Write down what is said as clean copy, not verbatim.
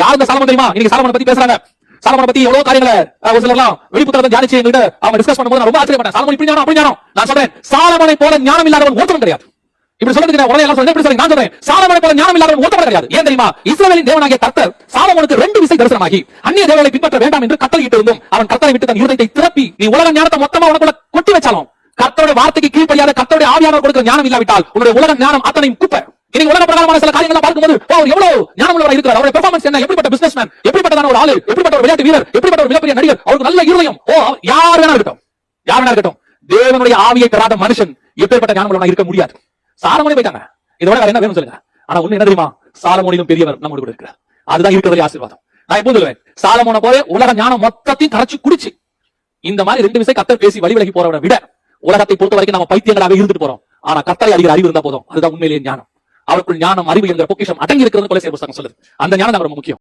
யார் இந்த சாலமோன் தெரியுமா? இன்னைக்கு சாலமோனை பத்தி பேசுறாங்க. சாலமோனை பத்தி எவ்வளவு காரியங்களை ஒரு சிலர்லாம் வெளிப்புத்தகத்தை தியானிச்சு எங்கிட்ட அவங்க டிஸ்கஸ் பண்ணும்போது நான் ரொம்ப ஆச்சரியப்பட்டேன். சாலமோன் இப்படி ஞானம் அப்படி ஞானம். நான் சொல்றேன், சாலமோனை போல ஞானம் இல்லாதவன் ஒருத்தனும் கிடையாது. இப்படி சொல்றதுக்கு உடனே எல்லாம் எப்படி சொல்றீங்க? நான் சொல்றேன், சாலமோனை போல ஞானம் இல்லாதவன் ஒருத்தனும் கிடையாது. ஏன் தெரியுமா? இஸ்ரவேலின் தேவனாகிய கர்த்தர் சாலமோனுக்கு 2 விசை தரிசனமாகி அந்நிய தேவர்களை பின்பற்ற வேண்டாம் என்று கட்டளையிட்டு இருந்தும் அவன் கர்த்தரை விட்டு தன் இருதயத்தை திறப்பி நீ உலக ஞானத்தை மொத்தமா உனக்குள்ள கொட்டி வச்சாலும் கர்த்தருடைய வார்த்தைக்கு கீழ்ப்படியாத கர்த்தருடைய ஆவியானவர் கொடுக்கிற ஞானம் இல்லாவிட்டால் உன்னுடைய உலக ஞானம் அத்தனையும் குப்பை. இன்னைக்கு உலக பிரகாரமான சில காரியங்களை பார்க்கும்போது அவர் எவ்வளவு ஞானம் உள்ளவராக இருக்கிறார், அவருடைய பெர்ஃபார்மன்ஸ் என்ன, எப்படிப்பட்ட பிசினஸ்மேன், எப்படிப்பட்டதான ஒரு ஆளு, எப்படிப்பட்ட ஒரு விளையாட்டு வீரர், எப்படிப்பட்ட ஒரு மிகப்பெரிய நடிகர், அவருக்கு நல்ல இருதயம். யார் வேணா இருக்கட்டும், யார் வேணா இருக்கட்டும், தேவனுடைய ஆவியை பெறாத மனுஷன் எப்பேற்பட்ட ஞானம் உள்ளவனாக இருக்க முடியாது. சாலமோனே போயிட்டாங்க, இதோட வேற என்ன வேணும் சொல்லுங்க. ஆனா ஒண்ணு என்ன தெரியுமா? சாலமோனிலும் பெரியவர் நம்மோடு கூட இருக்கிறார். அதுதான் இருக்கிற ஆசீர்வாதம். நான் எப்போது சொல்லுவேன், சாலமோனை போல உலக ஞானம் மொத்தத்தையும் கரைச்சு குடிச்சு இந்த மாதிரி 2 விசை கர்த்தர் பேசி வழி விலகி போறவரை விட உலகத்தை பொறுத்த வரைக்கும் நம்ம பைத்தியங்களாக இருந்துட்டு போறோம். ஆனா கர்த்தரை அறிகிற அறிவு இருந்தா போதும். அதுதான் உண்மையிலேயே ஞானம். அவருக்குள் ஞானம் அறிவு என்கிற பொக்கிஷம் அடங்கி இருக்கிறது கொலைசீர் புத்தகம் சொல்லுது. அந்த ஞானம் ரொம்ப முக்கியம்.